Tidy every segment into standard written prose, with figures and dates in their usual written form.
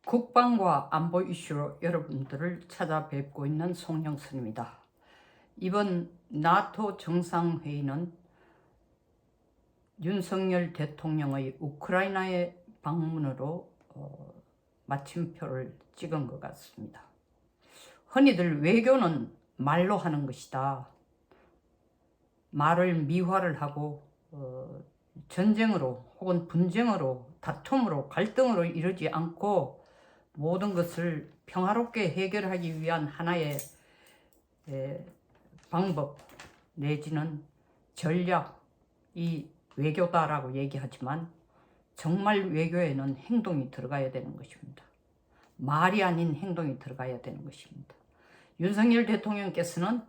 국방과 안보 이슈로 여러분들을 찾아뵙고 있는 송영선입니다. 이번 나토 정상회의는 윤석열 대통령의 우크라이나의 방문으로 마침표를 찍은 것 같습니다. 흔히들 외교는 말로 하는 것이다. 말을 미화를 하고 전쟁으로 혹은 분쟁으로 다툼으로 갈등으로 이르지 않고 모든 것을 평화롭게 해결하기 위한 하나의 방법 내지는 전략이 외교다라고 얘기하지만 정말 외교에는 행동이 들어가야 되는 것입니다. 말이 아닌 행동이 들어가야 되는 것입니다. 윤석열 대통령께서는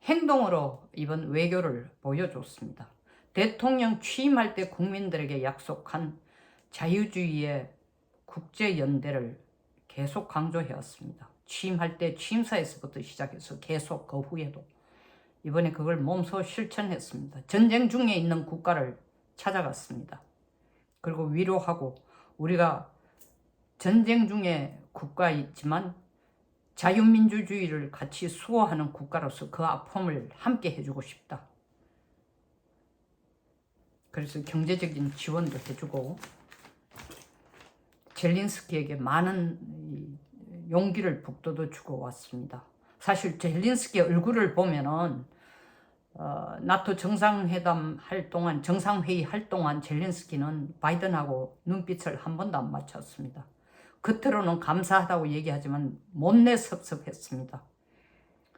행동으로 이번 외교를 보여줬습니다. 대통령 취임할 때 국민들에게 약속한 자유주의의 국제연대를 계속 강조해왔습니다. 취임할 때 취임사에서부터 시작해서 계속 그 후에도 이번에 그걸 몸소 실천했습니다. 전쟁 중에 있는 국가를 찾아갔습니다. 그리고 위로하고 우리가 전쟁 중에 국가에 있지만 자유민주주의를 같이 수호하는 국가로서 그 아픔을 함께 해주고 싶다. 그래서 경제적인 지원도 해주고 젤린스키에게 많은 용기를 북돋워 주고 왔습니다. 사실 젤린스키 얼굴을 보면은 나토 정상회담 할 동안 정상회의 할 동안 젤린스키는 바이든하고 눈빛을 한 번도 안 맞췄습니다. 겉으로는 감사하다고 얘기하지만 못내 섭섭했습니다.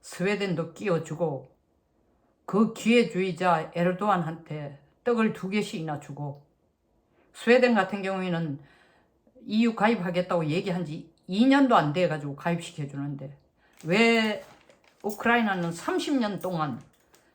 스웨덴도 끼워주고 그 기회주의자 에르도안한테 떡을 2개씩이나 주고 스웨덴 같은 경우에는 EU 가입하겠다고 얘기한 지 2년도 안 돼가지고 가입시켜주는데 왜 우크라이나는 30년 동안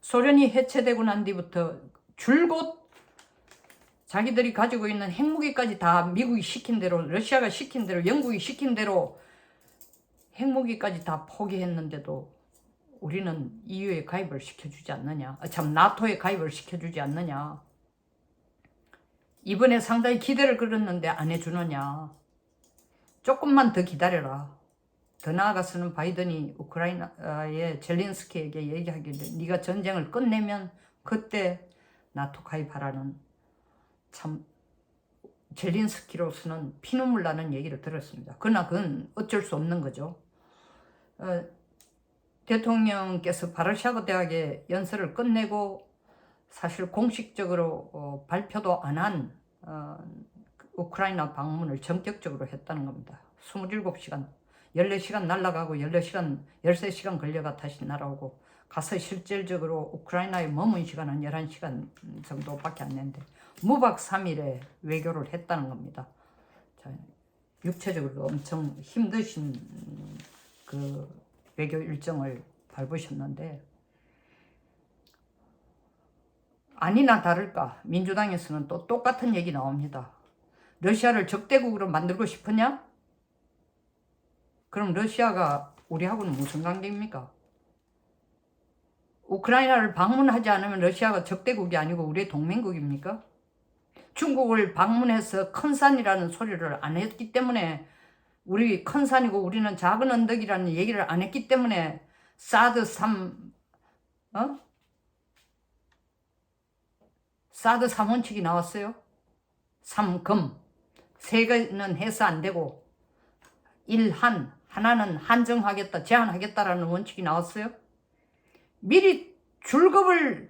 소련이 해체되고 난 뒤부터 줄곧 자기들이 가지고 있는 핵무기까지 다 미국이 시킨 대로 러시아가 시킨 대로 영국이 시킨 대로 핵무기까지 다 포기했는데도 우리는 EU에 가입을 시켜주지 않느냐, 나토에 가입을 시켜주지 않느냐. 이번에 상당히 기대를 걸었는데 안 해주느냐. 조금만 더 기다려라. 더 나아가서는 바이든이 우크라이나의 젤린스키에게 얘기하기를 네가 전쟁을 끝내면 그때 나토 가입하라는 참 젤린스키로서는 피눈물 나는 얘기를 들었습니다. 그러나 그건 어쩔 수 없는 거죠. 대통령께서 바르샤바 대학의 연설을 끝내고 사실 공식적으로 발표도 안 한 우크라이나 방문을 전격적으로 했다는 겁니다. 27시간, 14시간 날아가고 13시간 걸려가 다시 날아오고 가서 실질적으로 우크라이나에 머문 시간은 11시간 정도밖에 안 됐는데 무박 3일에 외교를 했다는 겁니다. 자, 육체적으로 엄청 힘드신 그 외교 일정을 밟으셨는데 아니나 다를까 민주당에서는 또 똑같은 얘기 나옵니다. 러시아를 적대국으로 만들고 싶으냐? 그럼 러시아가 우리하고는 무슨 관계입니까? 우크라이나를 방문하지 않으면 러시아가 적대국이 아니고 우리의 동맹국입니까? 중국을 방문해서 큰 산이라는 소리를 안 했기 때문에 우리 큰 산이고 우리는 작은 언덕이라는 얘기를 안 했기 때문에 사드 3 사드 3원칙이 나왔어요. 3금 3개는 해서 안 되고 1한 하나는 한정하겠다 제한하겠다라는 원칙이 나왔어요. 미리 식겁을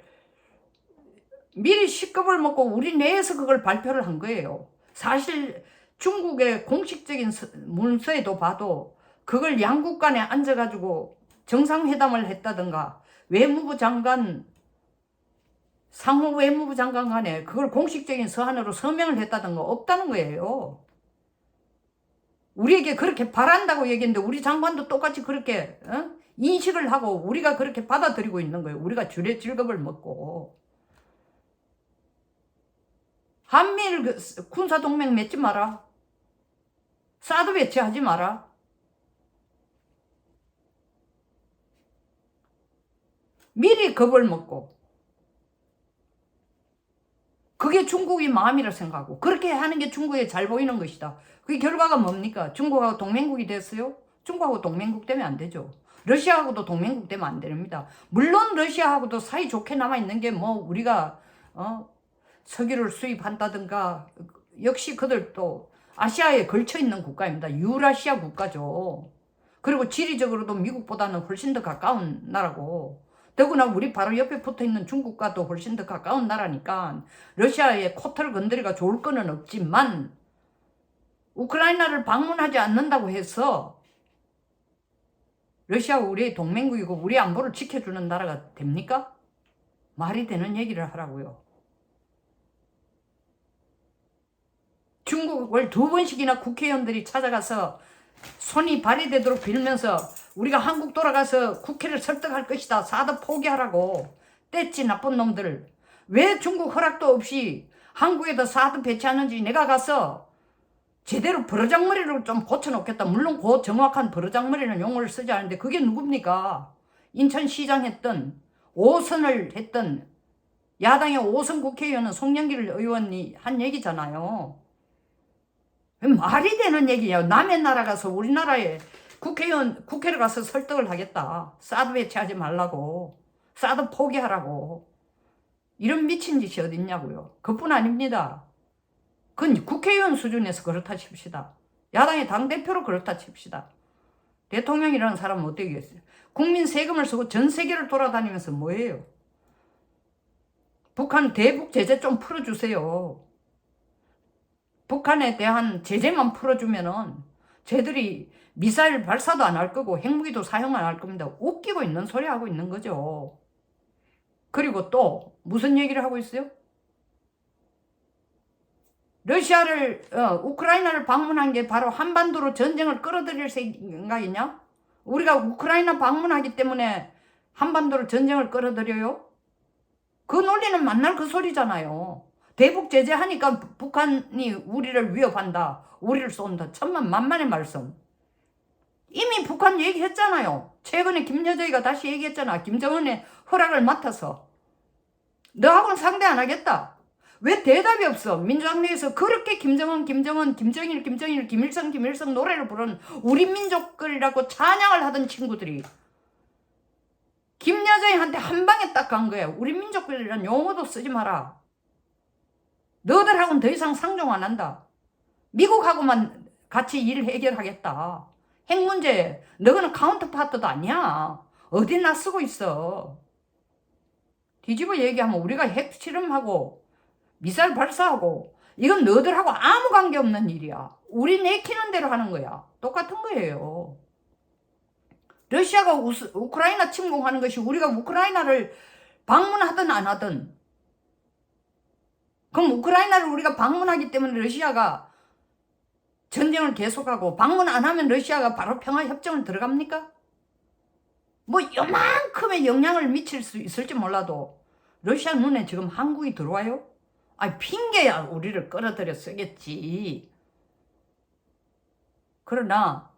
먹고 우리 내에서 그걸 발표를 한 거예요. 사실 중국의 공식적인 문서에도 봐도 그걸 양국 간에 앉아가지고 정상회담을 했다든가 외무부 장관 상호 외무부 장관 간에 그걸 공식적인 서한으로 서명을 했다든가 없다는 거예요. 우리에게 그렇게 바란다고 얘기했는데 우리 장관도 똑같이 그렇게 인식을 하고 우리가 그렇게 받아들이고 있는 거예요. 우리가 줄의 즐겁을 먹고. 한미일 군사동맹 맺지 마라. 사드 배치하지 마라. 미리 겁을 먹고 그게 중국의 마음이라 생각하고 그렇게 하는 게 중국에 잘 보이는 것이다. 그게 결과가 뭡니까? 중국하고 동맹국이 됐어요? 중국하고 동맹국 되면 안 되죠. 러시아하고도 동맹국 되면 안 됩니다. 물론 러시아하고도 사이좋게 남아있는 게 뭐 우리가 석유를 수입한다든가 역시 그들도 아시아에 걸쳐있는 국가입니다. 유라시아 국가죠. 그리고 지리적으로도 미국보다는 훨씬 더 가까운 나라고 더구나 우리 바로 옆에 붙어있는 중국과도 훨씬 더 가까운 나라니까 러시아의 코털 건드리가 좋을 거는 없지만 우크라이나를 방문하지 않는다고 해서 러시아가 우리의 동맹국이고 우리 안보를 지켜주는 나라가 됩니까? 말이 되는 얘기를 하라고요. 중국을 2번씩이나 국회의원들이 찾아가서 손이 발이 되도록 빌면서 우리가 한국 돌아가서 국회를 설득할 것이다. 사드 포기하라고. 떼찌 나쁜 놈들. 왜 중국 허락도 없이 한국에다 사드 배치하는지 내가 가서 제대로 버르장머리를 좀 고쳐놓겠다. 물론 그 정확한 버르장머리는 용어를 쓰지 않는데 그게 누굽니까? 인천시장 했던 5선을 했던 야당의 5선 국회의원은 송영길 의원이 한 얘기잖아요. 말이 되는 얘기예요. 남의 나라 가서 우리나라에 국회를 가서 설득을 하겠다. 사드 배치하지 말라고. 사드 포기하라고. 이런 미친 짓이 어딨냐고요. 그뿐 아닙니다. 그건 국회의원 수준에서 그렇다 칩시다. 야당의 당대표로 그렇다 칩시다. 대통령이라는 사람은 어떻게 했어요? 국민 세금을 쓰고 전 세계를 돌아다니면서 뭐예요? 북한 대북 제재 좀 풀어주세요. 북한에 대한 제재만 풀어주면은 쟤들이 미사일 발사도 안 할 거고 핵무기도 사용 안 할 겁니다. 웃기고 있는 소리 하고 있는 거죠. 그리고 또 무슨 얘기를 하고 있어요? 우크라이나를 방문한 게 바로 한반도로 전쟁을 끌어들일 생각이냐? 우리가 우크라이나 방문하기 때문에 한반도로 전쟁을 끌어들여요? 그 논리는 만날 그 소리잖아요. 대북 제재하니까 북한이 우리를 위협한다. 우리를 쏜다. 천만만만의 말씀. 이미 북한 얘기했잖아요. 최근에 김여정이가 다시 얘기했잖아. 김정은의 허락을 맡아서. 너하고는 상대 안 하겠다. 왜 대답이 없어? 민주당 내에서 그렇게 김정은, 김정일, 김일성 노래를 부르는 우리 민족들이라고 찬양을 하던 친구들이 김여정이한테 한 방에 딱 간 거예요. 우리 민족들이란 용어도 쓰지 마라. 너들하고는 더 이상 상종 안 한다. 미국하고만 같이 일 해결하겠다. 핵 문제, 너는 카운터파트도 아니야. 어디나 쓰고 있어. 뒤집어 얘기하면 우리가 핵 실험하고 미사일 발사하고 이건 너들하고 아무 관계없는 일이야. 우리 내키는 대로 하는 거야. 똑같은 거예요. 러시아가 우크라이나 침공하는 것이 우리가 우크라이나를 방문하든 안 하든 그럼 우크라이나를 우리가 방문하기 때문에 러시아가 전쟁을 계속하고 방문 안 하면 러시아가 바로 평화협정을 들어갑니까? 뭐 요만큼의 영향을 미칠 수 있을지 몰라도 러시아 눈에 지금 한국이 들어와요? 아니 핑계야 우리를 끌어들여 쓰겠지. 그러나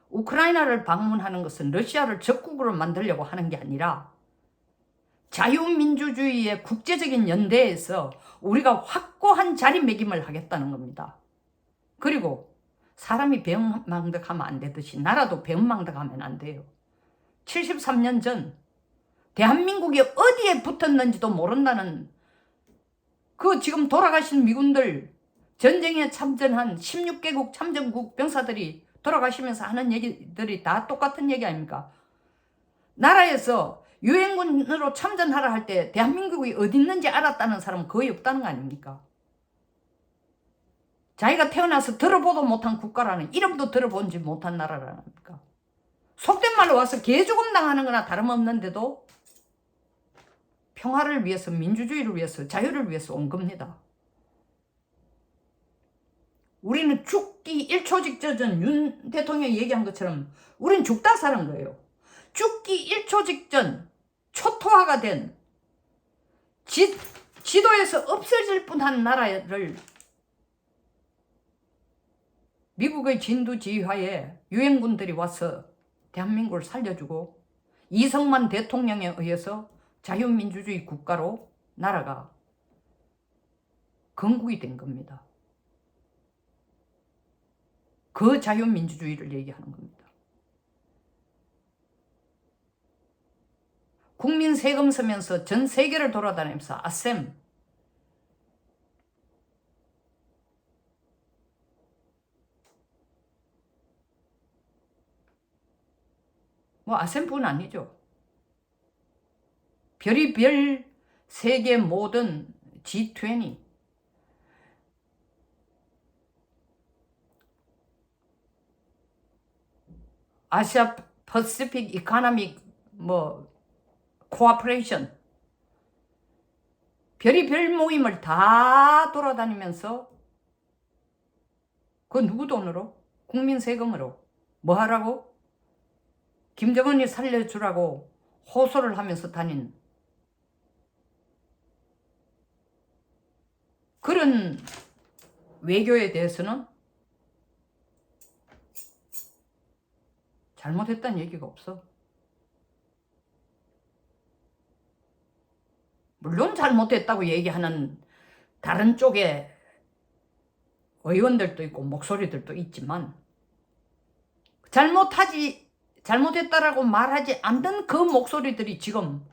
우크라이나를 방문하는 것은 러시아를 적국으로 만들려고 하는 게 아니라 자유민주주의의 국제적인 연대에서 우리가 확고한 자리매김을 하겠다는 겁니다. 그리고 사람이 배은망덕하면 안 되듯이 나라도 배은망덕하면 안 돼요. 73년 전 대한민국이 어디에 붙었는지도 모른다는 그 지금 돌아가신 미군들 전쟁에 참전한 16개국 참전국 병사들이 돌아가시면서 하는 얘기들이 다 똑같은 얘기 아닙니까? 나라에서 유엔군으로 참전하라 할 때 대한민국이 어디 있는지 알았다는 사람은 거의 없다는 거 아닙니까? 자기가 태어나서 들어보도 못한 국가라는, 이름도 들어본지 못한 나라라는 겁니까? 속된 말로 와서 개죽음 당하는 거나 다름없는데도 평화를 위해서, 민주주의를 위해서, 자유를 위해서 온 겁니다. 우리는 죽기 1초 직전 윤 대통령이 얘기한 것처럼 우리는 죽다 사는 거예요. 죽기 1초 직전 초토화가 된 지도에서 없어질 뻔한 나라를 미국의 진두지휘하에 유엔군들이 와서 대한민국을 살려주고 이승만 대통령에 의해서 자유민주주의 국가로 나라가 건국이 된 겁니다. 그 자유민주주의를 얘기하는 겁니다. 국민 세금 쓰면서 전 세계를 돌아다니면서 아셈, 뭐 아셈뿐 아니죠. 별의별 세계 모든 G20, 아시아 퍼시픽 이코노믹 코어퍼레이션, 별의별 모임을 다 돌아다니면서 그 누구 돈으로? 국민 세금으로. 뭐 하라고? 김정은이 살려주라고 호소를 하면서 다닌 그런 외교에 대해서는 잘못했다는 얘기가 없어. 물론 잘못했다고 얘기하는 다른 쪽의 의원들도 있고 목소리들도 있지만 잘못했다라고 말하지 않는 그 목소리들이 지금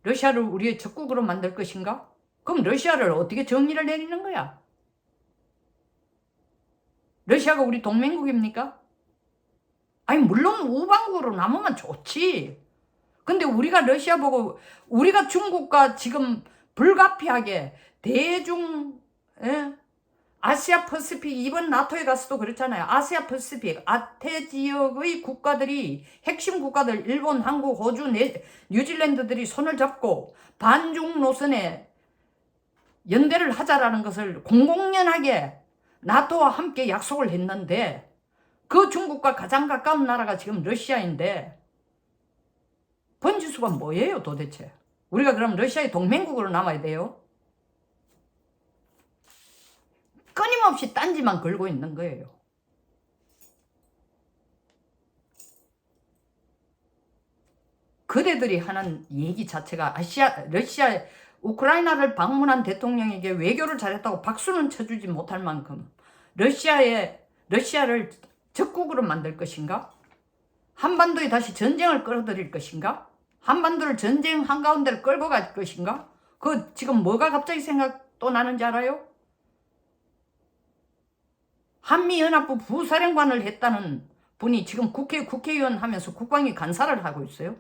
러시아를 우리의 적국으로 만들 것인가? 그럼 러시아를 어떻게 정의를 내리는 거야? 러시아가 우리 동맹국입니까? 아니 물론 우방국으로 남으면 좋지. 근데 우리가 러시아 보고 우리가 중국과 지금 불가피하게 대중 아시아 퍼시픽 이번 나토에 가서도 그렇잖아요. 아시아 퍼시픽 아태 지역의 국가들이 핵심 국가들 일본, 한국, 호주, 뉴질랜드들이 손을 잡고 반중 노선에 연대를 하자라는 것을 공공연하게 나토와 함께 약속을 했는데 그 중국과 가장 가까운 나라가 지금 러시아인데 번지수가 뭐예요 도대체? 우리가 그럼 러시아의 동맹국으로 남아야 돼요? 끊임없이 딴지만 걸고 있는 거예요. 그대들이 하는 얘기 자체가 러시아, 우크라이나를 방문한 대통령에게 외교를 잘했다고 박수는 쳐주지 못할 만큼 러시아를 적국으로 만들 것인가? 한반도에 다시 전쟁을 끌어들일 것인가? 한반도를 전쟁 한가운데를 끌고 갈 것인가? 그 지금 뭐가 갑자기 생각 또 나는지 알아요? 한미연합부 부사령관을 했다는 분이 지금 국회의원 하면서 국방위 간사를 하고 있어요.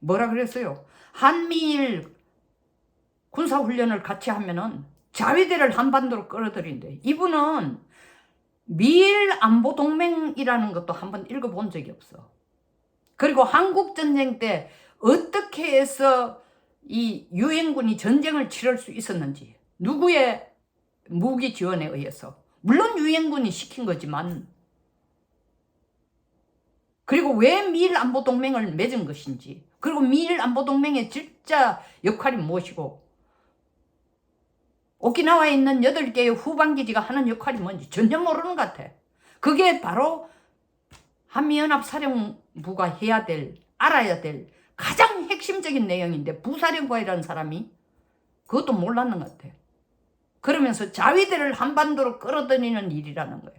뭐라 그랬어요? 한미일 군사훈련을 같이 하면은 자위대를 한반도로 끌어들인대. 이분은 미일 안보동맹이라는 것도 한번 읽어본 적이 없어. 그리고 한국전쟁 때 어떻게 해서 이 유엔군이 전쟁을 치를 수 있었는지, 누구의 무기 지원에 의해서, 물론 유엔군이 시킨 거지만, 그리고 왜 미일 안보동맹을 맺은 것인지, 그리고 미일 안보동맹의 진짜 역할이 무엇이고, 오키나와에 있는 8개의 후방기지가 하는 역할이 뭔지 전혀 모르는 것 같아. 그게 바로 한미연합 사령부가 해야 될, 알아야 될 가장 핵심적인 내용인데 부사령관이라는 사람이 그것도 몰랐는 것 같아. 그러면서 자위대를 한반도로 끌어들이는 일이라는 거예요.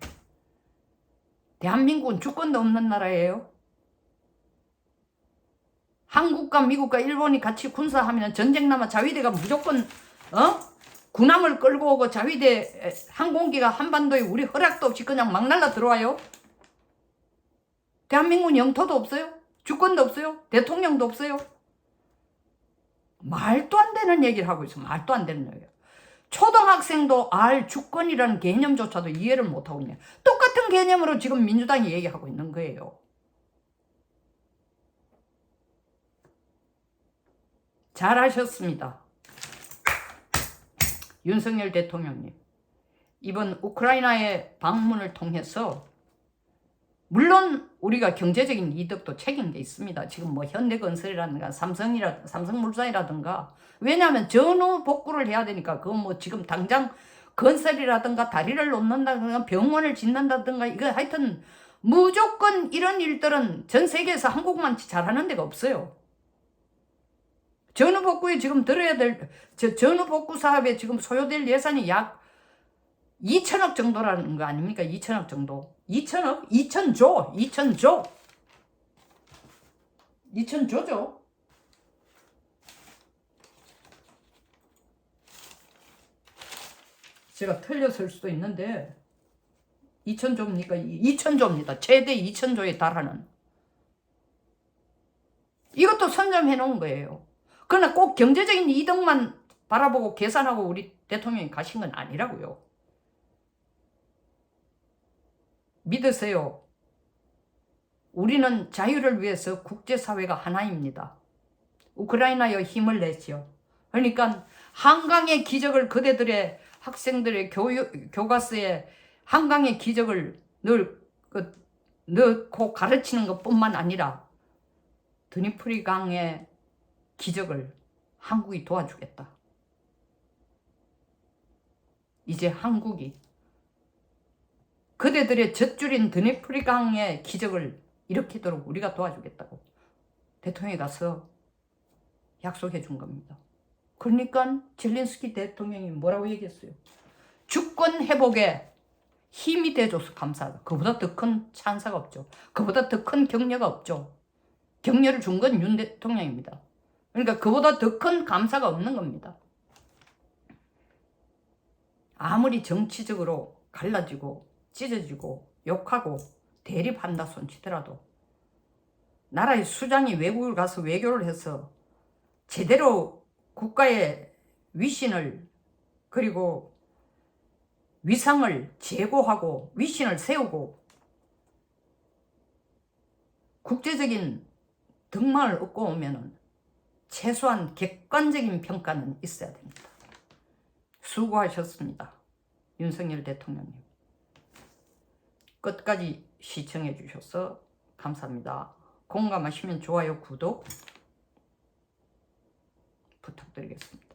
대한민국은 주권도 없는 나라예요. 한국과 미국과 일본이 같이 군사하면 전쟁 나면 자위대가 무조건 군함을 끌고 오고 자위대 항공기가 한반도에 우리 허락도 없이 그냥 막 날라 들어와요. 대한민국은 영토도 없어요. 주권도 없어요. 대통령도 없어요. 말도 안 되는 얘기를 하고 있어. 말도 안 되는 얘기야. 초등학생도 알 주권이라는 개념조차도 이해를 못하고 있네. 똑같은 개념으로 지금 민주당이 얘기하고 있는 거예요. 잘하셨습니다. 윤석열 대통령님. 이번 우크라이나의 방문을 통해서 물론 우리가 경제적인 이득도 책임게 있습니다. 지금 뭐 현대건설이라든가 삼성물산이라든가 왜냐하면 전후 복구를 해야 되니까 그건 뭐 지금 당장 건설이라든가 다리를 놓는다든가 병원을 짓는다든가 이거 하여튼 무조건 이런 일들은 전 세계에서 한국만 잘하는 데가 없어요. 전후복구에 지금 들어야 될, 전후복구 사업에 지금 소요될 예산이 약 2천억 정도라는 거 아닙니까? 2천억 정도. 2천억? 2천조. 2천조. 2천조죠. 제가 틀렸을 수도 있는데 2천조입니까? 2천조입니다. 최대 2천조에 달하는. 이것도 선점해 놓은 거예요. 그러나 꼭 경제적인 이득만 바라보고 계산하고 우리 대통령이 가신 건 아니라고요. 믿으세요. 우리는 자유를 위해서 국제사회가 하나입니다. 우크라이나에 힘을 내지요. 그러니까 한강의 기적을 그대들의 학생들의 교과서에 한강의 기적을 넣고 가르치는 것뿐만 아니라 드니프리 강의 기적을 한국이 도와주겠다. 이제 한국이 그대들의 젖줄인 드니프리 강의 기적을 일으키도록 우리가 도와주겠다고 대통령이 가서 약속해 준 겁니다. 그러니까 젤렌스키 대통령이 뭐라고 얘기했어요? 주권 회복에 힘이 돼줘서 감사하다. 그보다 더 큰 찬사가 없죠. 그보다 더 큰 격려가 없죠. 격려를 준 건 윤 대통령입니다. 그러니까 그보다 더 큰 감사가 없는 겁니다. 아무리 정치적으로 갈라지고 찢어지고 욕하고 대립한다 손치더라도 나라의 수장이 외국을 가서 외교를 해서 제대로 국가의 위신을 그리고 위상을 제고하고 위신을 세우고 국제적인 덕망을 얻고 오면 최소한 객관적인 평가는 있어야 됩니다. 수고하셨습니다. 윤석열 대통령님. 끝까지 시청해 주셔서 감사합니다. 공감하시면 좋아요, 구독 부탁드리겠습니다.